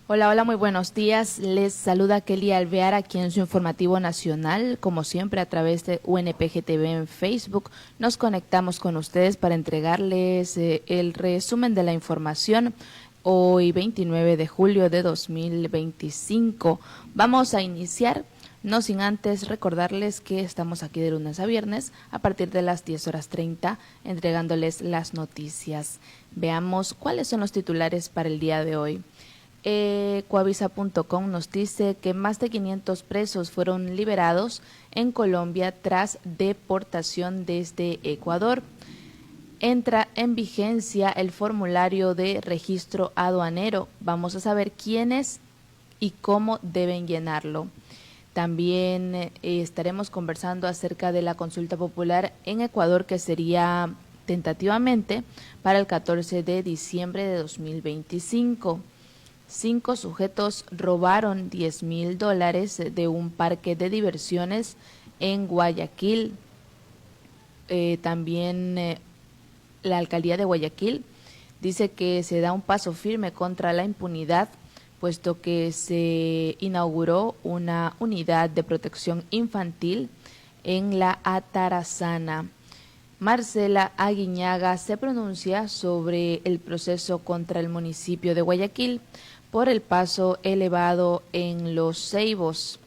Hola, hola, muy buenos días. Les saluda Kelly Alvear aquí en su informativo nacional. Como siempre, a través de UNPG TV en Facebook, nos conectamos con ustedes para entregarles el resumen de la información. Hoy, 29 de julio de 2025. Vamos a iniciar, no sin antes recordarles que estamos aquí de lunes a viernes a partir de las 10:30, entregándoles las noticias. Veamos cuáles son los titulares para el día de hoy. Coavisa.com nos dice que más de 500 presos fueron liberados en Colombia tras deportación desde Ecuador. Entra en vigencia el formulario de registro aduanero. Vamos a saber quiénes y cómo deben llenarlo. También estaremos conversando acerca de la consulta popular en Ecuador, que sería tentativamente para el 14 de diciembre de 2025. 5 sujetos robaron $10,000 de un parque de diversiones en Guayaquil. También la alcaldía de Guayaquil dice que se da un paso firme contra la impunidad, puesto que se inauguró una unidad de protección infantil en la Atarazana. Marcela Aguiñaga se pronuncia sobre el proceso contra el municipio de Guayaquil por el paso elevado en Los Ceibos.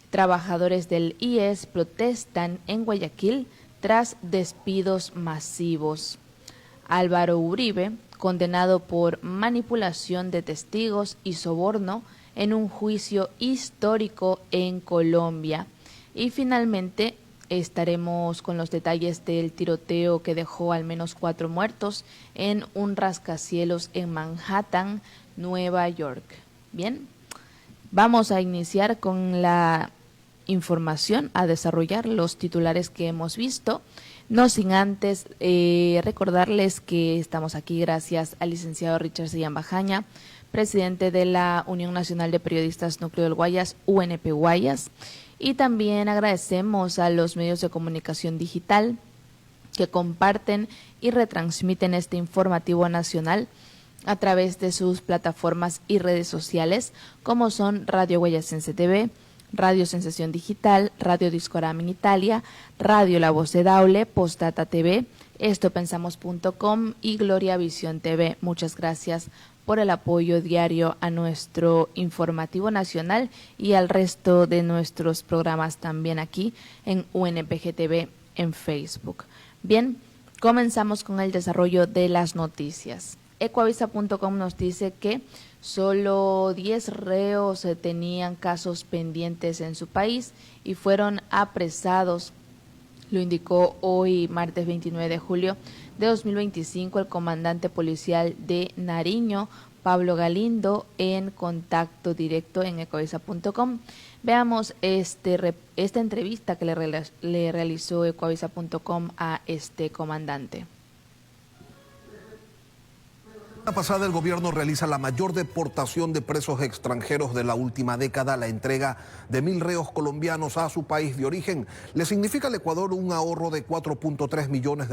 Trabajadores del IES protestan en Guayaquil tras despidos masivos. Álvaro Uribe, condenado por manipulación de testigos y soborno en un juicio histórico en Colombia. Y finalmente estaremos con los detalles del tiroteo que dejó al menos 4 muertos en un rascacielos en Manhattan, Nueva York. Bien, vamos a iniciar con la información, a desarrollar los titulares que hemos visto, no sin antes recordarles que estamos aquí gracias al licenciado Richard Sellán Bajaña, presidente de la Unión Nacional de Periodistas Núcleo del Guayas, UNP Guayas, y también agradecemos a los medios de comunicación digital que comparten y retransmiten este informativo nacional a través de sus plataformas y redes sociales, como son Radio Guayasense TV, Radio Sensación Digital, Radio Discorama en Italia, Radio La Voz de Daule, Postdata TV, estopensamos.com y Gloria Visión TV. Muchas gracias por el apoyo diario a nuestro informativo nacional y al resto de nuestros programas también aquí en UNPG TV en Facebook. Bien, comenzamos con el desarrollo de las noticias. Ecoavisa.com nos dice que solo 10 reos tenían casos pendientes en su país y fueron apresados. Lo indicó hoy, martes 29 de julio de 2025, el comandante policial de Nariño, Pablo Galindo, en contacto directo en ecoavisa.com. Veamos esta entrevista que le realizó ecoavisa.com a este comandante. La pasada, el gobierno realiza la mayor deportación de presos extranjeros de la última década. La entrega de 1.000 reos colombianos a su país de origen le significa al Ecuador un ahorro de $4.3 millones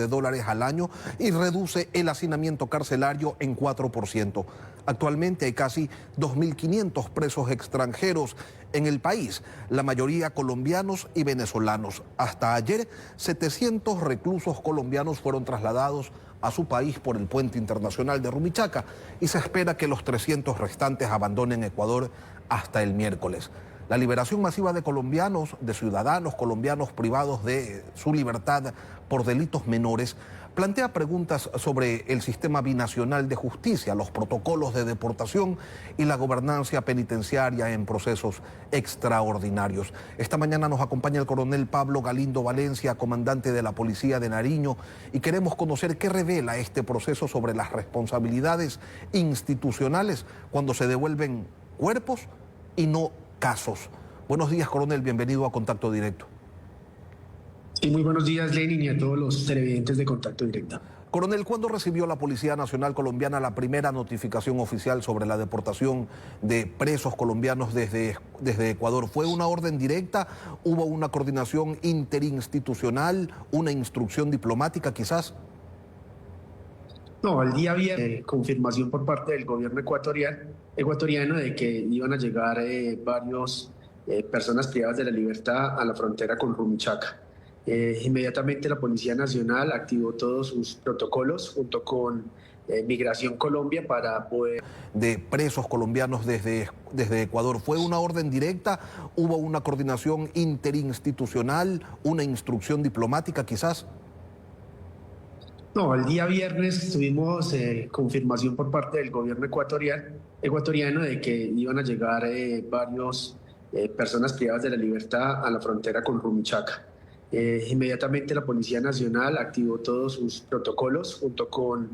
al año y reduce el hacinamiento carcelario en 4%. Actualmente hay casi 2.500 presos extranjeros en el país, la mayoría colombianos y venezolanos. Hasta ayer, 700 reclusos colombianos fueron trasladados a su país por el puente internacional de Rumichaca y se espera que los 300 restantes abandonen Ecuador hasta el miércoles. La liberación masiva de colombianos, de ciudadanos colombianos privados de su libertad por delitos menores, plantea preguntas sobre el sistema binacional de justicia, los protocolos de deportación y la gobernanza penitenciaria en procesos extraordinarios. Esta mañana nos acompaña el coronel Pablo Galindo Valencia, comandante de la Policía de Nariño, y queremos conocer qué revela este proceso sobre las responsabilidades institucionales cuando se devuelven cuerpos y no casos. Buenos días, coronel, bienvenido a Contacto Directo. Sí, muy buenos días, Lenin, y a todos los televidentes de Contacto Directo. Coronel, ¿cuándo recibió la Policía Nacional Colombiana la primera notificación oficial sobre la deportación de presos colombianos desde Ecuador? ¿Fue una orden directa? ¿Hubo una coordinación interinstitucional? ¿Una instrucción diplomática quizás? No, el día viernes, confirmación por parte del gobierno ecuatoriano de que iban a llegar varios personas privadas de la libertad a la frontera con Rumichaca. Inmediatamente la Policía Nacional activó todos sus protocolos junto con Migración Colombia para poder... De presos colombianos desde Ecuador. ¿Fue una orden directa? ¿Hubo una coordinación interinstitucional? ¿Una instrucción diplomática quizás? No, el día viernes tuvimos confirmación por parte del gobierno ecuatoriano de que iban a llegar varios personas privadas de la libertad a la frontera con Rumichaca. Inmediatamente la Policía Nacional activó todos sus protocolos junto con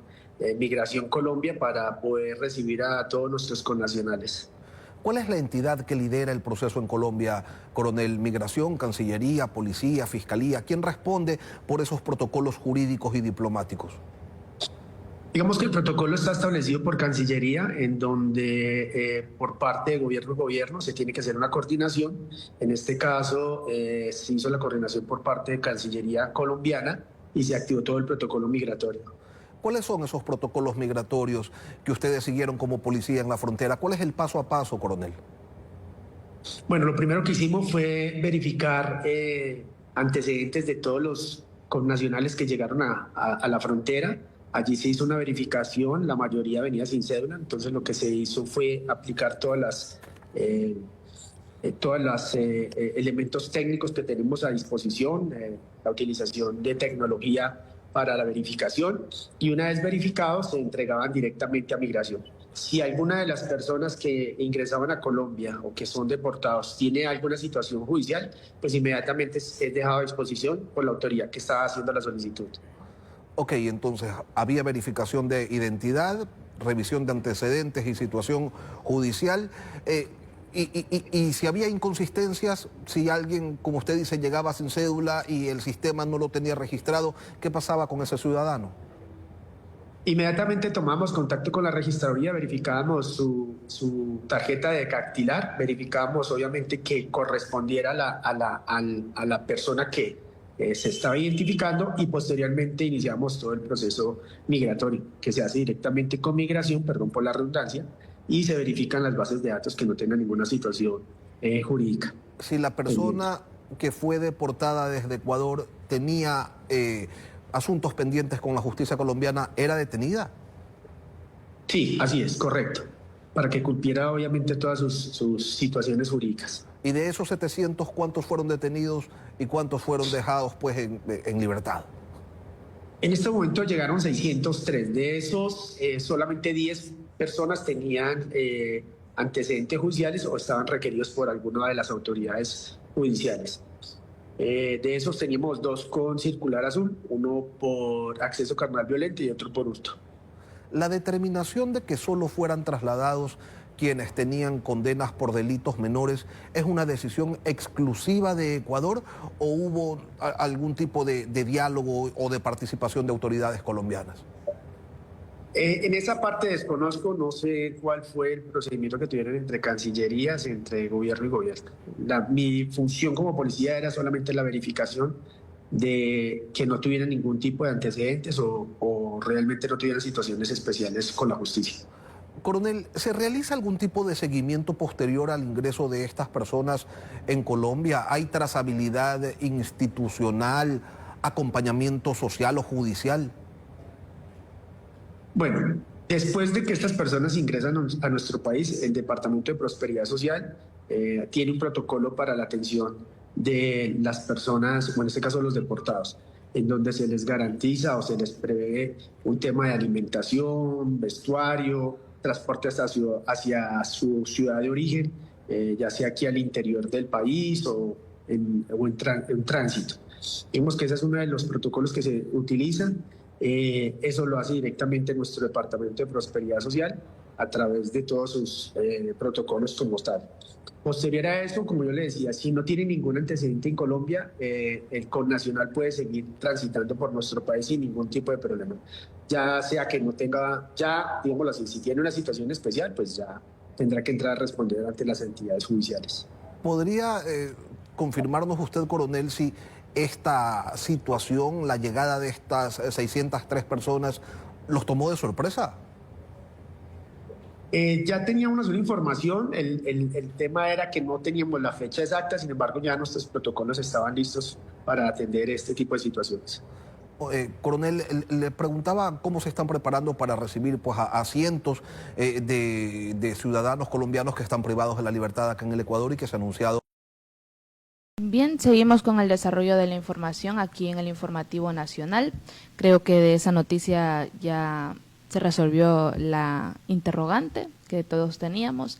Migración Colombia para poder recibir a todos nuestros connacionales. ¿Cuál es la entidad que lidera el proceso en Colombia, coronel? ¿Migración, Cancillería, Policía, Fiscalía? ¿Quién responde por esos protocolos jurídicos y diplomáticos? Digamos que el protocolo está establecido por Cancillería, en donde por parte de gobierno a gobierno se tiene que hacer una coordinación. En este caso se hizo la coordinación por parte de Cancillería colombiana y se activó todo el protocolo migratorio. ¿Cuáles son esos protocolos migratorios que ustedes siguieron como policía en la frontera? ¿Cuál es el paso a paso, coronel? Bueno, lo primero que hicimos fue verificar antecedentes de todos los connacionales que llegaron a la frontera. Allí se hizo una verificación, la mayoría venía sin cédula, entonces lo que se hizo fue aplicar todas las elementos técnicos que tenemos a disposición, la utilización de tecnología para la verificación, y una vez verificados se entregaban directamente a Migración. Si alguna de las personas que ingresaban a Colombia o que son deportados tiene alguna situación judicial, pues inmediatamente es dejado a disposición por la autoridad que estaba haciendo la solicitud. Ok, entonces había verificación de identidad, revisión de antecedentes y situación judicial. Y si había inconsistencias, si alguien, como usted dice, llegaba sin cédula y el sistema no lo tenía registrado, ¿qué pasaba con ese ciudadano? Inmediatamente tomamos contacto con la registraduría, verificábamos su tarjeta de dactilar, verificábamos obviamente que correspondiera a la persona que se estaba identificando, y posteriormente iniciamos todo el proceso migratorio, que se hace directamente con Migración, perdón por la redundancia, y se verifican las bases de datos que no tengan ninguna situación jurídica. Si la persona que fue deportada desde Ecuador tenía asuntos pendientes con la justicia colombiana, ¿era detenida? Sí, así es, correcto, para que cumpliera obviamente todas sus situaciones jurídicas. Y de esos 700, ¿cuántos fueron detenidos y cuántos fueron dejados pues en libertad? En este momento llegaron 603. De esos, solamente 10 personas tenían antecedentes judiciales o estaban requeridos por alguna de las autoridades judiciales. De esos teníamos 2 con circular azul, uno por acceso carnal violento y otro por hurto. La determinación de que solo fueran trasladados quienes tenían condenas por delitos menores, ¿es una decisión exclusiva de Ecuador o hubo algún tipo de diálogo o de participación de autoridades colombianas? En esa parte desconozco, no sé cuál fue el procedimiento que tuvieron entre cancillerías, entre gobierno y gobierno. Mi función como policía era solamente la verificación de que no tuvieran ningún tipo de antecedentes o realmente no tuvieran situaciones especiales con la justicia. Coronel, ¿se realiza algún tipo de seguimiento posterior al ingreso de estas personas en Colombia? ¿Hay trazabilidad institucional, acompañamiento social o judicial? Bueno, después de que estas personas ingresan a nuestro país, el Departamento de Prosperidad Social tiene un protocolo para la atención de las personas, o en este caso los deportados, en donde se les garantiza o se les prevé un tema de alimentación, vestuario, transporte hacia su ciudad de origen, ya sea aquí al interior del país o en tránsito. Vemos que ese es uno de los protocolos que se utilizan. Eso lo hace directamente nuestro Departamento de Prosperidad Social a través de todos sus protocolos como tal. Posterior a eso, como yo le decía, si no tiene ningún antecedente en Colombia, el connacional puede seguir transitando por nuestro país sin ningún tipo de problema. Ya sea que no tenga, ya, digámoslo así, si tiene una situación especial, pues ya tendrá que entrar a responder ante las entidades judiciales. ¿Podría confirmarnos usted, coronel, si esta situación, la llegada de estas 603 personas, ¿Los tomó de sorpresa? Ya teníamos una información, el tema era que no teníamos la fecha exacta, sin embargo ya nuestros protocolos estaban listos para atender este tipo de situaciones. Coronel, le preguntaba cómo se están preparando para recibir pues, a cientos de ciudadanos colombianos que están privados de la libertad acá en el Ecuador y que se ha anunciado. Bien, seguimos con el desarrollo de la información aquí en el Informativo Nacional. Creo que de esa noticia ya se resolvió la interrogante que todos teníamos.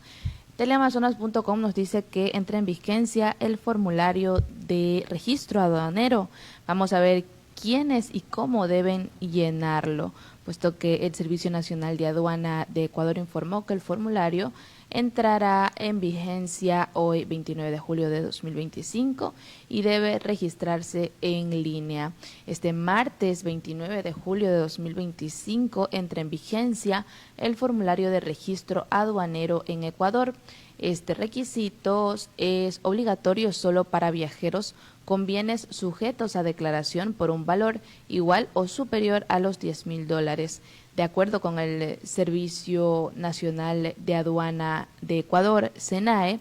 Teleamazonas.com nos dice que entra en vigencia el formulario de registro aduanero. Vamos a ver quiénes y cómo deben llenarlo, puesto que el Servicio Nacional de Aduana de Ecuador informó que el formulario entrará en vigencia hoy 29 de julio de 2025 y debe registrarse en línea. Este martes 29 de julio de 2025 entra en vigencia el formulario de registro aduanero en Ecuador. Este requisito es obligatorio solo para viajeros con bienes sujetos a declaración por un valor igual o superior a los $10,000. De acuerdo con el Servicio Nacional de Aduana de Ecuador, SENAE,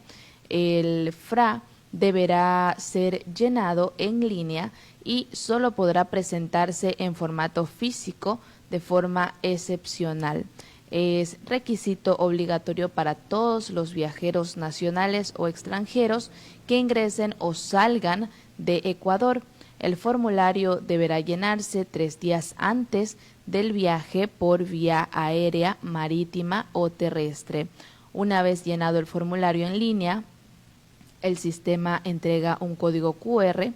el FRA deberá ser llenado en línea y solo podrá presentarse en formato físico de forma excepcional. Es requisito obligatorio para todos los viajeros nacionales o extranjeros que ingresen o salgan de Ecuador. El formulario deberá llenarse 3 días antes del viaje por vía aérea, marítima o terrestre. Una vez llenado el formulario en línea, el sistema entrega un código QR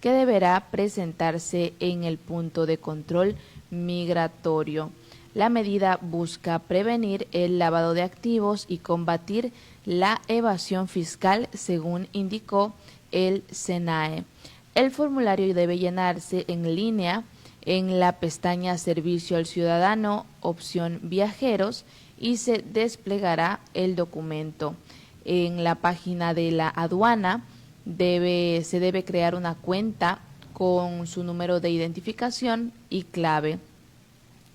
que deberá presentarse en el punto de control migratorio. La medida busca prevenir el lavado de activos y combatir la evasión fiscal, según indicó el SENAE. El formulario debe llenarse en línea en la pestaña Servicio al Ciudadano, opción Viajeros, y se desplegará el documento. En la página de la aduana se debe crear una cuenta con su número de identificación y clave.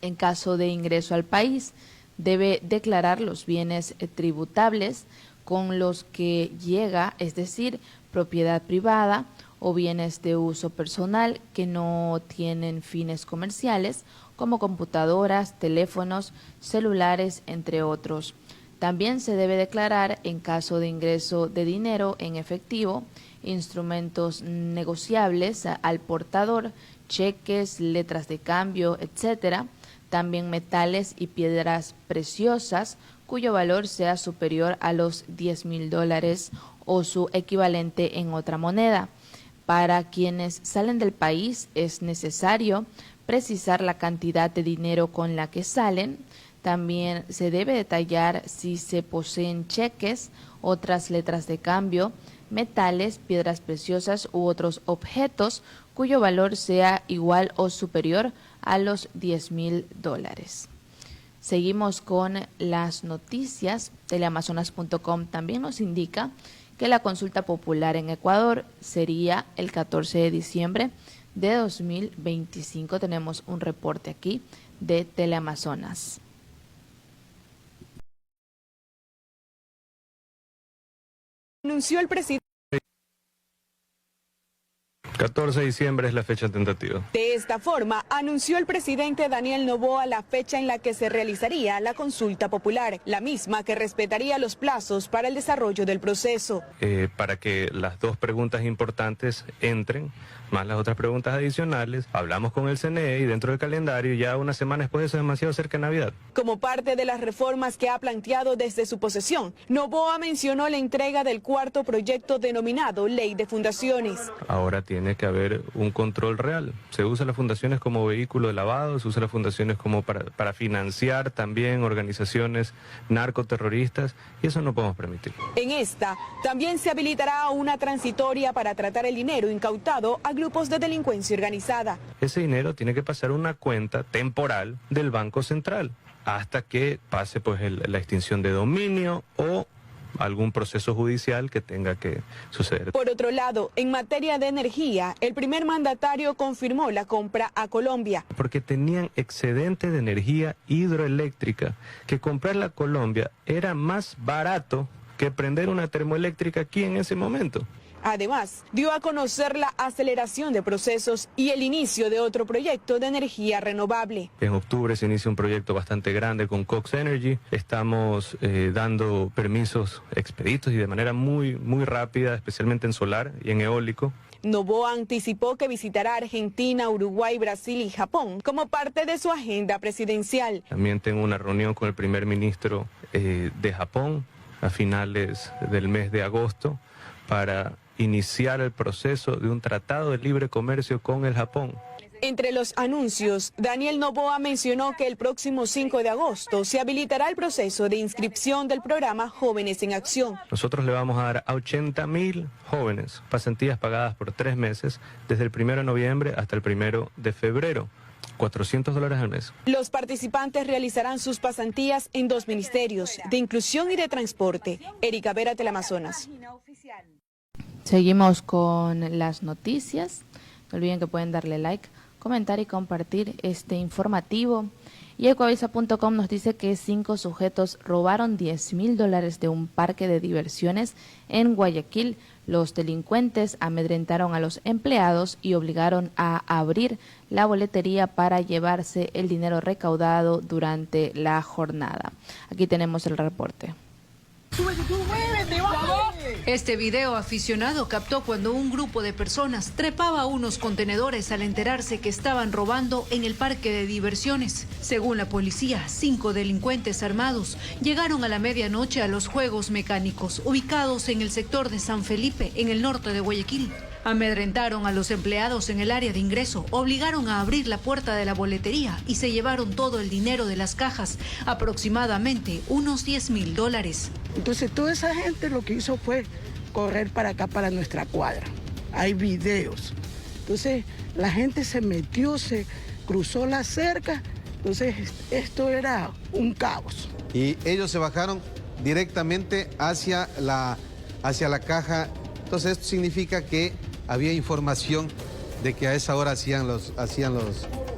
En caso de ingreso al país, debe declarar los bienes tributables con los que llega, es decir, propiedad privada o bienes de uso personal que no tienen fines comerciales, como computadoras, teléfonos, celulares, entre otros. También se debe declarar, en caso de ingreso de dinero en efectivo, instrumentos negociables al portador, cheques, letras de cambio, etcétera. También metales y piedras preciosas cuyo valor sea superior a los $10,000 o su equivalente en otra moneda. Para quienes salen del país es necesario precisar la cantidad de dinero con la que salen. También se debe detallar si se poseen cheques, otras letras de cambio, metales, piedras preciosas u otros objetos cuyo valor sea igual o superior a los $10,000. Seguimos con las noticias. Teleamazonas.com también nos indica que la consulta popular en Ecuador sería el 14 de diciembre de 2025. Tenemos un reporte aquí de Teleamazonas. Anunció el presidente. 14 de diciembre es la fecha tentativa. De esta forma, anunció el presidente Daniel Noboa la fecha en la que se realizaría la consulta popular, la misma que respetaría los plazos para el desarrollo del proceso. Para que las dos preguntas importantes entren, más las otras preguntas adicionales, hablamos con el CNE y dentro del calendario, ya una semana después de eso, es demasiado cerca de Navidad. Como parte de las reformas que ha planteado desde su posesión, Noboa mencionó la entrega del cuarto proyecto denominado Ley de Fundaciones. Ahora tiene que haber un control real. Se usa las fundaciones como vehículo de lavado, se usa las fundaciones como para financiar también organizaciones narcoterroristas y eso no podemos permitir. En esta, también se habilitará una transitoria para tratar el dinero incautado a grupos de delincuencia organizada. Ese dinero tiene que pasar a una cuenta temporal del Banco Central hasta que pase pues la extinción de dominio o algún proceso judicial que tenga que suceder. Por otro lado, en materia de energía, el primer mandatario confirmó la compra a Colombia. Porque tenían excedente de energía hidroeléctrica, que comprarla a Colombia era más barato que prender una termoeléctrica aquí en ese momento. Además, dio a conocer la aceleración de procesos y el inicio de otro proyecto de energía renovable. En octubre se inicia un proyecto bastante grande con Cox Energy. Estamos dando permisos expeditos y de manera muy rápida, especialmente en solar y en eólico. Noboa anticipó que visitará Argentina, Uruguay, Brasil y Japón como parte de su agenda presidencial. También tengo una reunión con el primer ministro de Japón a finales del mes de agosto para iniciar el proceso de un tratado de libre comercio con el Japón. Entre los anuncios, Daniel Noboa mencionó que el próximo 5 de agosto se habilitará el proceso de inscripción del programa Jóvenes en Acción. Nosotros le vamos a dar a 80.000 jóvenes pasantías pagadas por 3 meses, desde el 1 de noviembre hasta el 1 de febrero. $400 al mes. Los participantes realizarán sus pasantías en 2 ministerios, de Inclusión y de Transporte. Erika Vera, Teleamazonas. Seguimos con las noticias. No olviden que pueden darle like, comentar y compartir este informativo. Y Ecoavisa.com nos dice que 5 sujetos robaron $10,000 de un parque de diversiones en Guayaquil. Los delincuentes amedrentaron a los empleados y obligaron a abrir la boletería para llevarse el dinero recaudado durante la jornada. Aquí tenemos el reporte. Este video aficionado captó cuando un grupo de personas trepaba a unos contenedores al enterarse que estaban robando en el parque de diversiones. Según la policía, 5 delincuentes armados llegaron a la medianoche a los juegos mecánicos ubicados en el sector de San Felipe, en el norte de Guayaquil. Amedrentaron a los empleados en el área de ingreso, obligaron a abrir la puerta de la boletería y se llevaron todo el dinero de las cajas, aproximadamente unos $10,000. Entonces toda esa gente lo que hizo fue correr para acá, para nuestra cuadra. Hay videos. Entonces la gente se metió, se cruzó la cerca, entonces esto era un caos. Y ellos se bajaron directamente hacia la caja. Entonces esto significa que había información de que a esa hora hacían los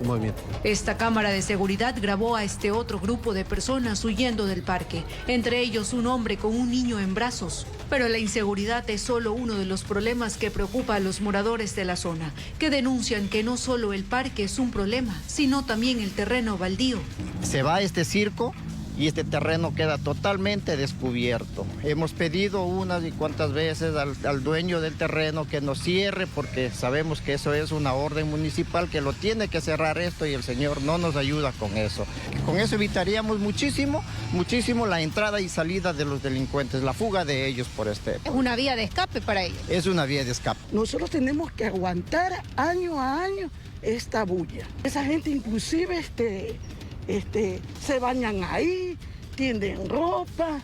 movimientos. Esta cámara de seguridad grabó a este otro grupo de personas huyendo del parque, entre ellos un hombre con un niño en brazos. Pero la inseguridad es solo uno de los problemas que preocupa a los moradores de la zona, que denuncian que no solo el parque es un problema, sino también el terreno baldío. Se va este circo y este terreno queda totalmente descubierto. Hemos pedido unas y cuantas veces al dueño del terreno que nos cierre, porque sabemos que eso es una orden municipal que lo tiene que cerrar esto, y el señor no nos ayuda con eso. Con eso evitaríamos muchísimo la entrada y salida de los delincuentes, la fuga de ellos por este. Es una vía de escape para ellos. Es una vía de escape. Nosotros tenemos que aguantar año a año esta bulla. Esa gente inclusive se bañan ahí, tienden ropa,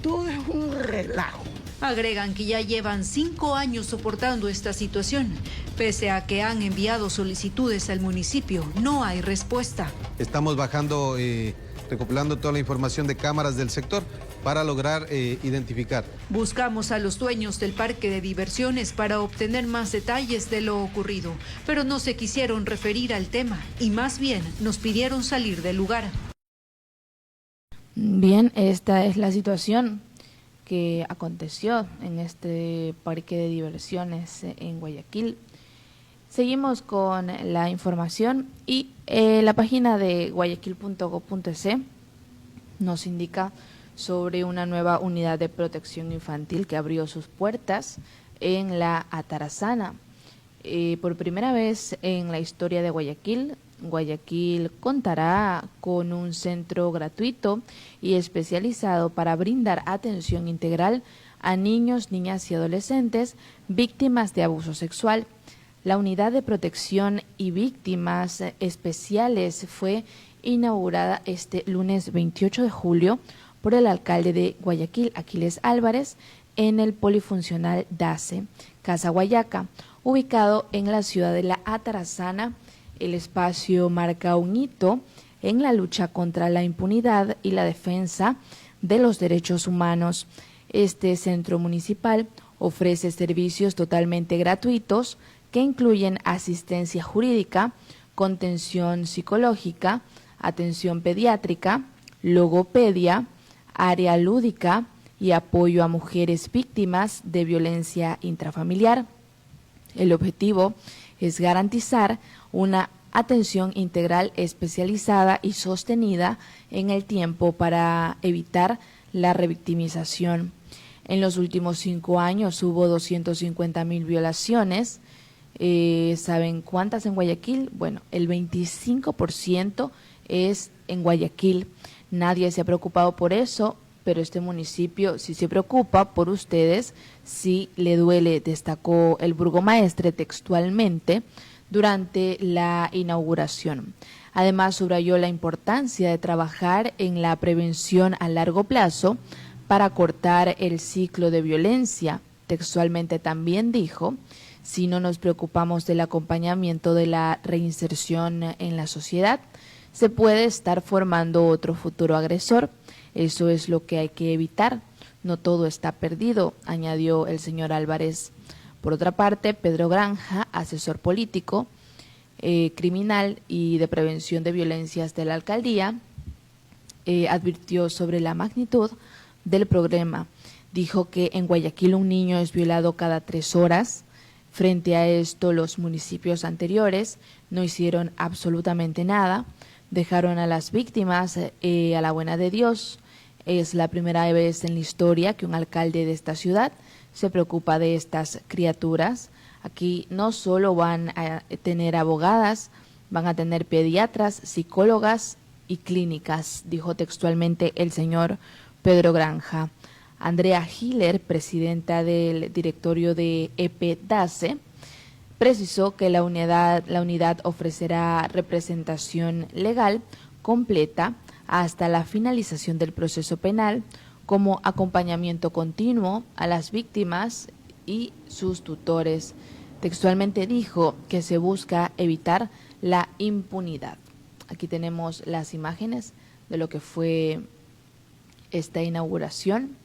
todo es un relajo. Agregan que ya llevan 5 años soportando esta situación. Pese a que han enviado solicitudes al municipio, no hay respuesta. Estamos bajando, recopilando toda la información de cámaras del sector para lograr identificar. Buscamos a los dueños del parque de diversiones para obtener más detalles de lo ocurrido, pero no se quisieron referir al tema y más bien nos pidieron salir del lugar. Bien, esta es la situación que aconteció en este parque de diversiones en Guayaquil. Seguimos con la información y la página de guayaquil.go.es nos indica sobre una nueva unidad de protección infantil que abrió sus puertas en la Atarazana. Por primera vez en la historia de Guayaquil, Guayaquil contará con un centro gratuito y especializado para brindar atención integral a niños, niñas y adolescentes víctimas de abuso sexual. La unidad de protección y víctimas especiales fue inaugurada este lunes 28 de julio por el alcalde de Guayaquil, Aquiles Álvarez, en el polifuncional DACE, Casa Guayaca, ubicado en la ciudad de la Atarazana. El espacio marca un hito en la lucha contra la impunidad y la defensa de los derechos humanos. Este centro municipal ofrece servicios totalmente gratuitos que incluyen asistencia jurídica, contención psicológica, atención pediátrica, logopedia, área lúdica y apoyo a mujeres víctimas de violencia intrafamiliar. El objetivo es garantizar una atención integral especializada y sostenida en el tiempo para evitar la revictimización. En los últimos 5 años hubo 250,000 violaciones. ¿Saben cuántas en Guayaquil? Bueno, el 25% es en Guayaquil. Nadie se ha preocupado por eso, pero este municipio sí se preocupa por ustedes, sí le duele, destacó el burgomaestre textualmente durante la inauguración. Además, subrayó la importancia de trabajar en la prevención a largo plazo para cortar el ciclo de violencia. Textualmente también dijo: si no nos preocupamos del acompañamiento de la reinserción en la sociedad, se puede estar formando otro futuro agresor. Eso es lo que hay que evitar. No todo está perdido, añadió el señor Álvarez. Por otra parte, Pedro Granja, asesor político, criminal y de prevención de violencias de la alcaldía, advirtió sobre la magnitud del problema. Dijo que en Guayaquil un niño es violado cada 3 horas. Frente a esto, los municipios anteriores no hicieron absolutamente nada, dejaron a las víctimas a la buena de Dios. Es la primera vez en la historia que un alcalde de esta ciudad se preocupa de estas criaturas. Aquí no solo van a tener abogadas, van a tener pediatras, psicólogas y clínicas, dijo textualmente el señor Pedro Granja. Andrea Hiller, presidenta del directorio de EPDACE, precisó que la unidad ofrecerá representación legal completa hasta la finalización del proceso penal, como acompañamiento continuo a las víctimas y sus tutores. Textualmente dijo que se busca evitar la impunidad. Aquí tenemos las imágenes de lo que fue esta inauguración.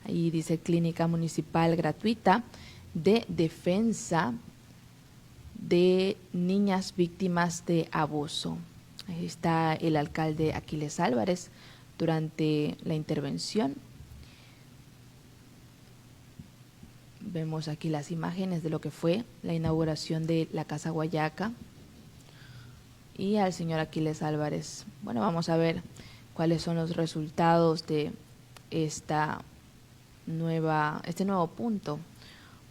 Ahí dice Clínica Municipal Gratuita de Defensa de Niñas Víctimas de Abuso. Ahí está el alcalde Aquiles Álvarez durante la intervención. Vemos aquí las imágenes de lo que fue la inauguración de la Casa Guayaca y al señor Aquiles Álvarez. Bueno, vamos a ver cuáles son los resultados de este nuevo punto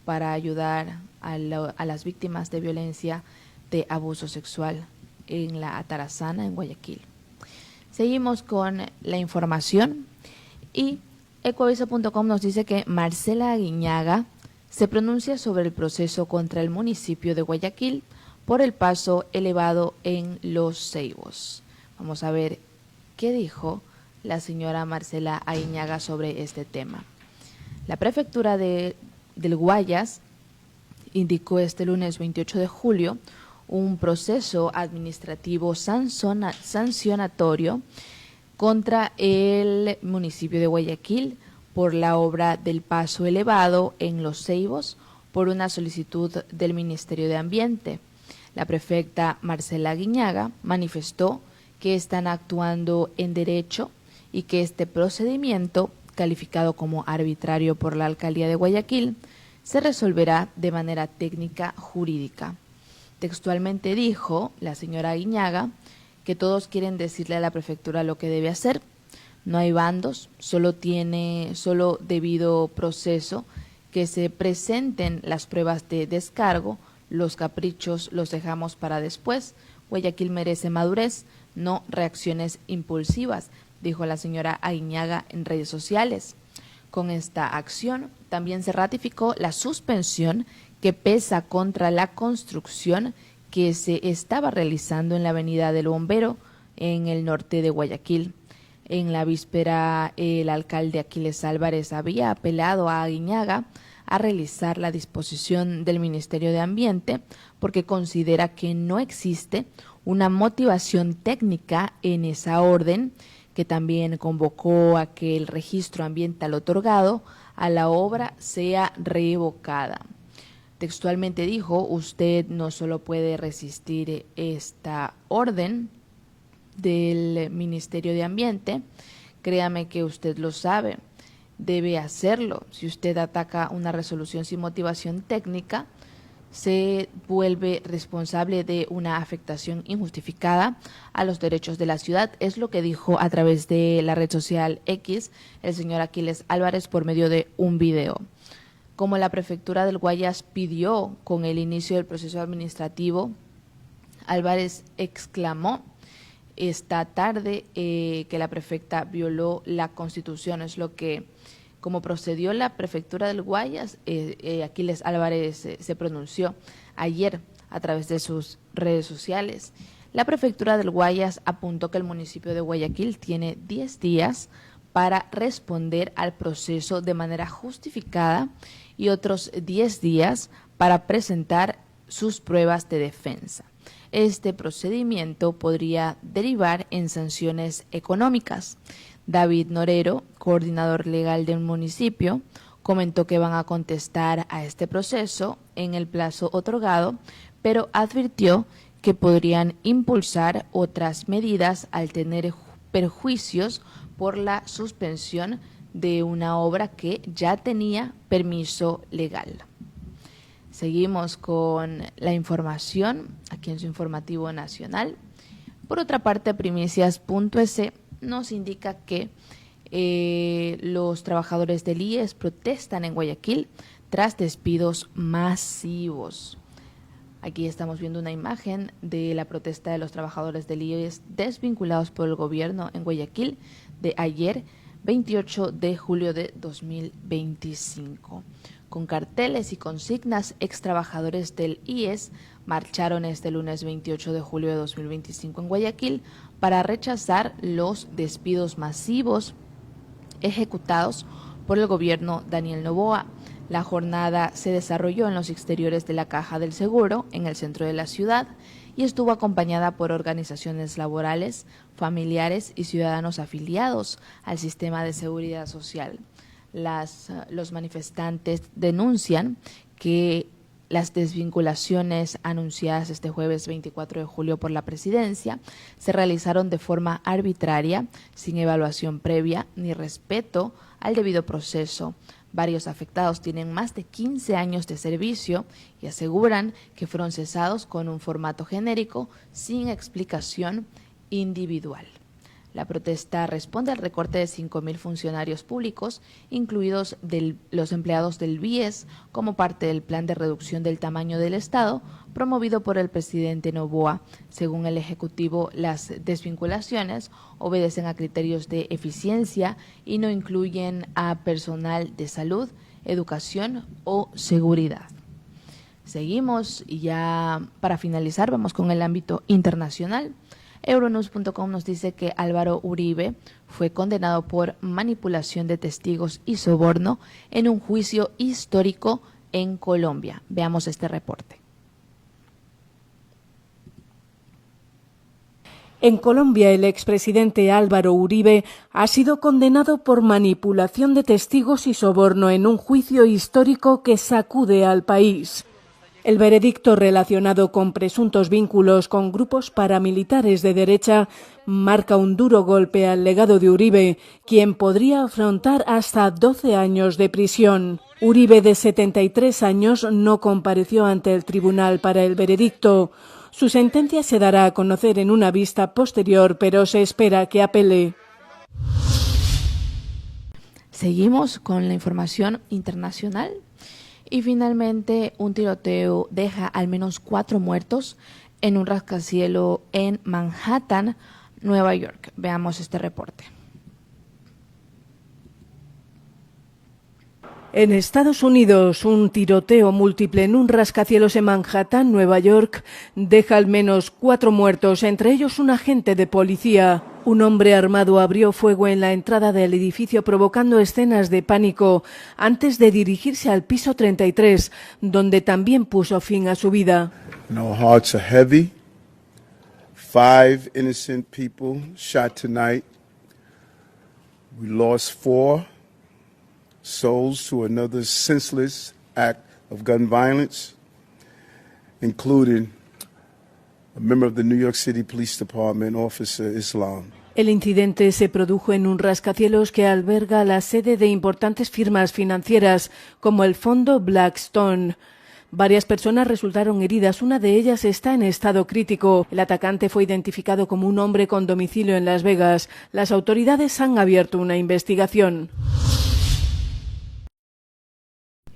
para ayudar a las víctimas de violencia de abuso sexual en la Atarazana, en Guayaquil. Seguimos con la información y Ecoavisa.com nos dice que Marcela Aguiñaga se pronuncia sobre el proceso contra el municipio de Guayaquil por el paso elevado en Los Ceibos. Vamos a ver qué dijo la señora Marcela Aguiñaga sobre este tema. La prefectura del Guayas indicó este lunes 28 de julio un proceso administrativo sancionatorio contra el municipio de Guayaquil por la obra del paso elevado en Los Ceibos por una solicitud del Ministerio de Ambiente. La prefecta Marcela Aguiñaga manifestó que están actuando en derecho y que este procedimiento, calificado como arbitrario por la Alcaldía de Guayaquil, se resolverá de manera técnica jurídica. Textualmente dijo la señora Aguiñaga que todos quieren decirle a la prefectura lo que debe hacer. No hay bandos, solo debido proceso que se presenten las pruebas de descargo, los caprichos los dejamos para después. Guayaquil merece madurez, no reacciones impulsivas, dijo la señora Aguiñaga en redes sociales. Con esta acción también se ratificó la suspensión que pesa contra la construcción que se estaba realizando en la avenida del Bombero en el norte de Guayaquil. En la víspera, el alcalde Aquiles Álvarez había apelado a Aguiñaga a realizar la disposición del Ministerio de Ambiente porque considera que no existe una motivación técnica en esa orden que también convocó a que el registro ambiental otorgado a la obra sea revocada. Textualmente dijo: usted no solo puede resistir esta orden del Ministerio de Ambiente, créame que usted lo sabe, debe hacerlo. Si usted ataca una resolución sin motivación técnica, se vuelve responsable de una afectación injustificada a los derechos de la ciudad. Es lo que dijo a través de la red social X el señor Aquiles Álvarez por medio de un video. Como la prefectura del Guayas pidió con el inicio del proceso administrativo, Álvarez exclamó esta tarde que la prefecta violó la Constitución. Es lo que, como procedió la prefectura del Guayas, Aquiles Álvarez se pronunció ayer a través de sus redes sociales. La prefectura del Guayas apuntó que el municipio de Guayaquil tiene 10 días para responder al proceso de manera justificada y otros 10 días para presentar sus pruebas de defensa. Este procedimiento podría derivar en sanciones económicas. David Norero, coordinador legal del municipio, comentó que van a contestar a este proceso en el plazo otorgado, pero advirtió que podrían impulsar otras medidas al tener perjuicios por la suspensión de una obra que ya tenía permiso legal. Seguimos con la información aquí en su informativo nacional. Por otra parte, primicias.es nos indica que los trabajadores del IES protestan en Guayaquil tras despidos masivos. Aquí estamos viendo una imagen de la protesta de los trabajadores del IES desvinculados por el gobierno en Guayaquil de ayer, 28 de julio de 2025. Con carteles y consignas, extrabajadores del IES marcharon este lunes 28 de julio de 2025 en Guayaquil para rechazar los despidos masivos ejecutados por el gobierno Daniel Noboa. La jornada se desarrolló en los exteriores de la Caja del Seguro, en el centro de la ciudad, y estuvo acompañada por organizaciones laborales, familiares y ciudadanos afiliados al sistema de seguridad social. Los manifestantes denuncian que las desvinculaciones anunciadas este jueves 24 de julio por la presidencia se realizaron de forma arbitraria, sin evaluación previa ni respeto al debido proceso. Varios afectados tienen más de 15 años de servicio y aseguran que fueron cesados con un formato genérico sin explicación individual. La protesta responde al recorte de 5.000 funcionarios públicos, incluidos los empleados del BIES, como parte del plan de reducción del tamaño del Estado, promovido por el presidente Noboa. Según el Ejecutivo, las desvinculaciones obedecen a criterios de eficiencia y no incluyen a personal de salud, educación o seguridad. Seguimos y ya para finalizar vamos con el ámbito internacional. Euronews.com nos dice que Álvaro Uribe fue condenado por manipulación de testigos y soborno en un juicio histórico en Colombia. Veamos este reporte. En Colombia, el expresidente Álvaro Uribe ha sido condenado por manipulación de testigos y soborno en un juicio histórico que sacude al país. El veredicto relacionado con presuntos vínculos con grupos paramilitares de derecha marca un duro golpe al legado de Uribe, quien podría afrontar hasta 12 años de prisión. Uribe, de 73 años, no compareció ante el tribunal para el veredicto. Su sentencia se dará a conocer en una vista posterior, pero se espera que apele. Seguimos con la información internacional. Y finalmente, un tiroteo deja al menos 4 muertos en un rascacielos en Manhattan, Nueva York. Veamos este reporte. En Estados Unidos, un tiroteo múltiple en un rascacielos en Manhattan, Nueva York, deja al menos 4 muertos, entre ellos un agente de policía. Un hombre armado abrió fuego en la entrada del edificio, provocando escenas de pánico antes de dirigirse al piso 33, donde también puso fin a su vida. Our hearts are heavy. 5 innocent people shot tonight We lost 4 souls to another senseless act of gun violence, including a member of the New York City Police Department, Officer Islam. El incidente se produjo en un rascacielos que alberga la sede de importantes firmas financieras como el fondo Blackstone. Varias personas resultaron heridas, una de ellas está en estado crítico. El atacante fue identificado como un hombre con domicilio en Las Vegas. Las autoridades han abierto una investigación.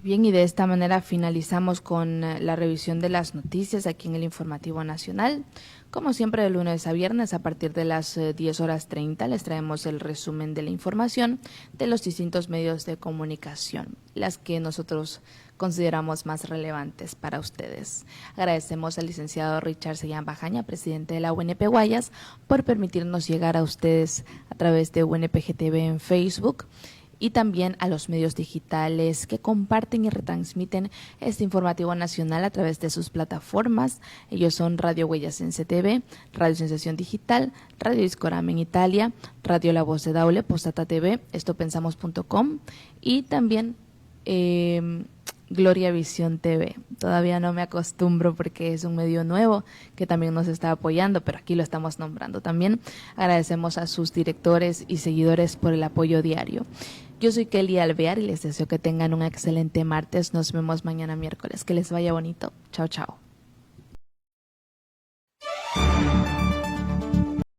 Bien, y de esta manera finalizamos con la revisión de las noticias aquí en el Informativo Nacional. Como siempre, de lunes a viernes, a partir de las 10:30, les traemos el resumen de la información de los distintos medios de comunicación, las que nosotros consideramos más relevantes para ustedes. Agradecemos al licenciado Richard Sellán Bajaña, presidente de la UNP Guayas, por permitirnos llegar a ustedes a través de UNPGTV en Facebook, y también a los medios digitales que comparten y retransmiten este informativo nacional a través de sus plataformas. Ellos son Radio Huellas en CTV, Radio Sensación Digital, Radio Discorama en Italia, Radio La Voz de Daule, Postdata TV, estopensamos.com y también Gloria Visión TV. Todavía no me acostumbro porque es un medio nuevo que también nos está apoyando, pero aquí lo estamos nombrando también. Agradecemos a sus directores y seguidores por el apoyo diario. Yo soy Kelly Alvear y les deseo que tengan un excelente martes. Nos vemos mañana miércoles. Que les vaya bonito. Chao, chao.